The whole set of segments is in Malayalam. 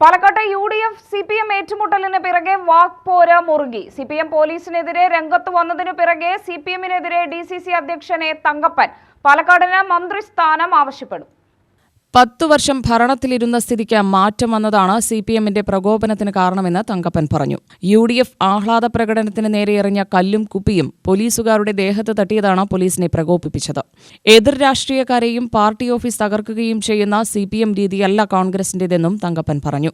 പാലക്കാട്ടെ UDF CPM ഏറ്റുമുട്ടലിന് പിറകെ വാക്പോര മുറുകി. CPM പോലീസിനെതിരെ രംഗത്ത് വന്നതിനു പിറകെ CPM-നെതിരെ DCC അധ്യക്ഷനെ തങ്കപ്പൻ പാലക്കാടിന് മന്ത്രിസ്ഥാനം ആവശ്യപ്പെടും. 10 വർഷം ഭരണത്തിലിരുന്ന സ്ഥിതിക്ക് മാറ്റം വന്നതാണ് CPM-ന്റെ പ്രകോപനത്തിന് കാരണമെന്ന് തങ്കപ്പൻ പറഞ്ഞു. UDF ആഹ്ലാദ പ്രകടനത്തിന് നേരെ എറിഞ്ഞ കല്ലും കുപ്പിയും പോലീസുകാരുടെ ദേഹത്ത് തട്ടിയതാണ് പോലീസിനെ പ്രകോപിപ്പിച്ചത്. എതിർ രാഷ്ട്രീയക്കാരെയും പാർട്ടി ഓഫീസ് തകർക്കുകയും ചെയ്യുന്ന CPM രീതിയല്ല കോൺഗ്രസിന്റേതെന്നും തങ്കപ്പൻ പറഞ്ഞു.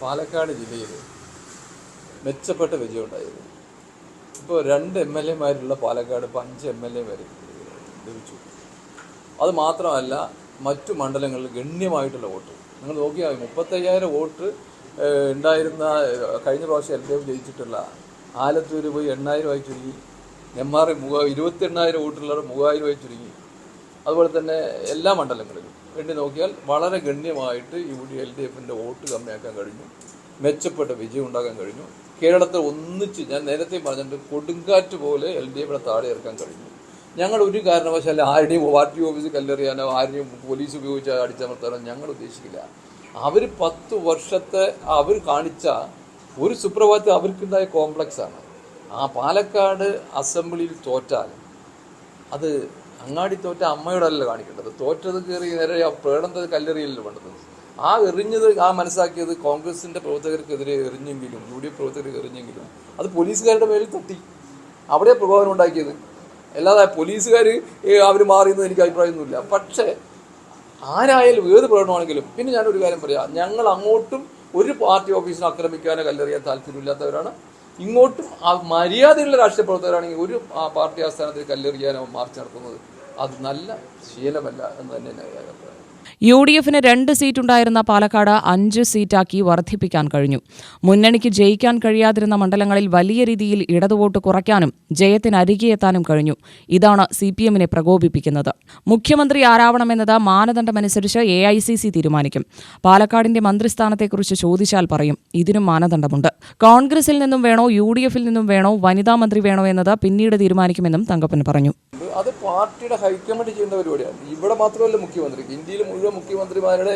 പാലക്കാട് ജില്ലയിൽ മെച്ചപ്പെട്ട വിജയം ഉണ്ടായിരുന്നു. ഇപ്പോൾ 2 MLA-മാരുള്ള പാലക്കാട് 5 MLA വരെ ലഭിച്ചു. അത് മാത്രമല്ല, മറ്റു മണ്ഡലങ്ങളിൽ ഗണ്യമായിട്ടുള്ള വോട്ട് നിങ്ങൾ നോക്കിയാൽ 35,000 വോട്ട് ഉണ്ടായിരുന്ന കഴിഞ്ഞ പ്രാവശ്യം LDF ജയിച്ചിട്ടുള്ള ആലത്തൂർ പോയി 8,000 ചുരുങ്ങി. MR 28,000 വോട്ടുള്ളവർ 3,000 ചുരുങ്ങി. അതുപോലെ തന്നെ എല്ലാ മണ്ഡലങ്ങളിലും വേണ്ടി നോക്കിയാൽ വളരെ ഗണ്യമായിട്ട് ഇവിടെ LDF-ൻ്റെ വോട്ട് കമ്മിയാക്കാൻ കഴിഞ്ഞു. മെച്ചപ്പെട്ട വിജയം ഉണ്ടാക്കാൻ കഴിഞ്ഞു. കേരളത്തിൽ ഒന്നിച്ച് ഞാൻ നേരത്തെ പറഞ്ഞിട്ട് കൊടുങ്കാറ്റ് പോലെ LDF-നെ താഴെ ഇറക്കാൻ കഴിഞ്ഞു. ഞങ്ങൾ ഒരു കാരണവശാലും ആരുടെയും പാർട്ടി ഓഫീസിൽ കല്ലെറിയാനോ ആരുടെയും പോലീസ് ഉപയോഗിച്ച് അടിച്ചമർത്താനോ ഞങ്ങൾ ഉദ്ദേശിക്കില്ല. അവർ 10 വർഷത്തെ അവർ കാണിച്ച ഒരു സുപ്രഭാതത്തിൽ അവർക്കുണ്ടായ കോംപ്ലക്സാണ്. ആ പാലക്കാട് അസംബ്ലിയിൽ തോറ്റാൽ അത് അങ്ങാടി തോറ്റ അമ്മയോടല്ല കാണിക്കേണ്ടത്. തോറ്റത് കയറി നേരെ പ്രകടനത്തിൽ കല്ലെറിയല്ലോ വേണ്ടത്. ആ എറിഞ്ഞത് മനസ്സാക്കിയത് കോൺഗ്രസിൻ്റെ പ്രവർത്തകർക്കെതിരെ എറിഞ്ഞെങ്കിലും UDF പ്രവർത്തകർക്ക് എറിഞ്ഞെങ്കിലും അത് പോലീസുകാരുടെ മേലിൽ തട്ടി. അവിടെ പ്രകോപനം ഉണ്ടാക്കിയത്. അല്ലാതെ പോലീസുകാർ അവർ മാറിയെന്ന് എനിക്ക് അഭിപ്രായമൊന്നുമില്ല. പക്ഷേ ആരായാലും ഏത് പ്രകടനമാണെങ്കിലും പിന്നെ ഞാനൊരു കാര്യം പറയാം, ഞങ്ങൾ അങ്ങോട്ടും ഒരു പാർട്ടി ഓഫീസിനെ ആക്രമിക്കാനോ കല്ലെറിയാൻ താല്പര്യമില്ലാത്തവരാണ്. ഇങ്ങോട്ടും മര്യാദയുള്ള രാഷ്ട്രീയ പ്രവർത്തകരാണെങ്കിൽ ഒരു പാർട്ടി ആസ്ഥാനത്തിൽ കല്ലെറിയാനോ മാർച്ച് നടത്തുന്നത് അത് നല്ല ശീലമല്ല എന്ന് തന്നെ ഞാൻ അഭിപ്രായം. UDF-ന് 2 സീറ്റുണ്ടായിരുന്ന പാലക്കാട് 5 സീറ്റാക്കി വർദ്ധിപ്പിക്കാൻ കഴിഞ്ഞു. മുന്നണിക്ക് ജയിക്കാൻ കഴിയാതിരുന്ന മണ്ഡലങ്ങളിൽ വലിയ രീതിയിൽ ഇടതുവോട്ട് കുറയ്ക്കാനും ജയത്തിനരികെയെത്താനും കഴിഞ്ഞു. ഇതാണ് CPM-നെ പ്രകോപിപ്പിക്കുന്നത്. മുഖ്യമന്ത്രി ആരാവണമെന്നത് മാനദണ്ഡമനുസരിച്ച് AICC തീരുമാനിക്കും. പാലക്കാടിന്റെ മന്ത്രിസ്ഥാനത്തെക്കുറിച്ച് ചോദിച്ചാൽ പറയും ഇതിനും മാനദണ്ഡമുണ്ട്. കോൺഗ്രസിൽ നിന്നും വേണോ UDF-ൽ നിന്നും വേണോ വനിതാ മന്ത്രി വേണോ എന്നത് പിന്നീട് തീരുമാനിക്കുമെന്നും തങ്കപ്പൻ പറഞ്ഞു. അത് പാർട്ടിയുടെ ഹൈക്കമാൻഡ് ചെയ്യുന്ന പരിപാടിയാണ്. ഇവിടെ മാത്രമല്ല, മുഖ്യമന്ത്രിക്ക് ഇന്ത്യയിൽ മുഴുവൻ മുഖ്യമന്ത്രിമാരുടെ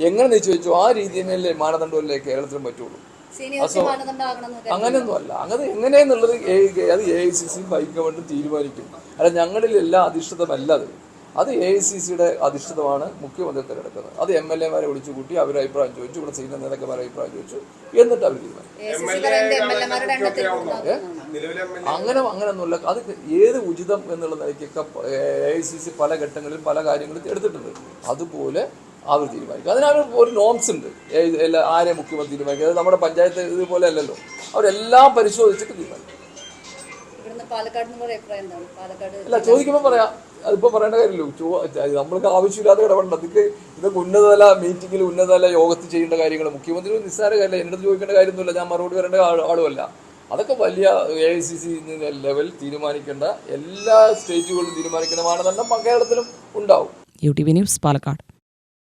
എങ്ങനെ നിശ്ചയിച്ചു ആ രീതിയിലല്ലേ മാനദണ്ഡമല്ലേ കേരളത്തിലും പറ്റുള്ളൂ. അങ്ങനെയൊന്നും അല്ല. അങ്ങനെ എങ്ങനെയെന്നുള്ളത് അത് AICC ഹൈക്കമാൻഡ് തീരുമാനിക്കും. അല്ല, ഞങ്ങളിലെല്ലാം അധിഷ്ഠിതമല്ല. അത് AICC-യുടെ അധിഷ്ഠിതമാണ്. മുഖ്യമന്ത്രി തിരഞ്ഞെടുക്കുന്നത്. അത് MLA-മാരെ വിളിച്ചു കൂട്ടി അവരുടെ അഭിപ്രായം ചോദിച്ചു, ഇവിടെ സീനിയർ നേതാക്കന്മാരെ അഭിപ്രായം ചോദിച്ചു, എന്നിട്ട് അവർ തീരുമാനിക്കും. അങ്ങനെയൊന്നുമില്ല. അത് ഏത് ഉചിതം എന്നുള്ള നിലയ്ക്കൊക്കെ AICC പല ഘട്ടങ്ങളിലും പല കാര്യങ്ങളും എടുത്തിട്ടുണ്ട്. അതുപോലെ അവർ തീരുമാനിക്കും. അതിനവർ ഒരു നോംസ് ഉണ്ട്. ആരെ മുഖ്യമന്ത്രി തീരുമാനിക്കും. അത് നമ്മുടെ പഞ്ചായത്ത് ഇതുപോലെ അല്ലല്ലോ. അവരെല്ലാം പരിശോധിച്ചിട്ട് തീരുമാനിക്കും. അല്ല, ചോദിക്കുമ്പോൾ പറയാം. അതിപ്പോൾ പറയേണ്ട കാര്യമില്ലല്ലോ. നമ്മൾക്ക് ആവശ്യമില്ലാതെ ഇടപെടേണ്ട. ഇതൊക്കെ ഉന്നതതല മീറ്റിങ്ങിൽ ഉന്നതതല യോഗത്തിൽ ചെയ്യേണ്ട കാര്യങ്ങൾ. മുഖ്യമന്ത്രി നിസ്സാര കാര്യമല്ല. എൻ്റെ അടുത്ത് ചോദിക്കേണ്ട കാര്യമൊന്നുമില്ല. ഞാൻ മറുപടി വരേണ്ട ആളുമല്ല. അതൊക്കെ വലിയ AICC ലെവൽ തീരുമാനിക്കേണ്ട, എല്ലാ സ്റ്റേറ്റുകളിലും തീരുമാനിക്കേണ്ട മാനദണ്ഡം കേരളത്തിലും ഉണ്ടാവും. UTV news, Palakkad.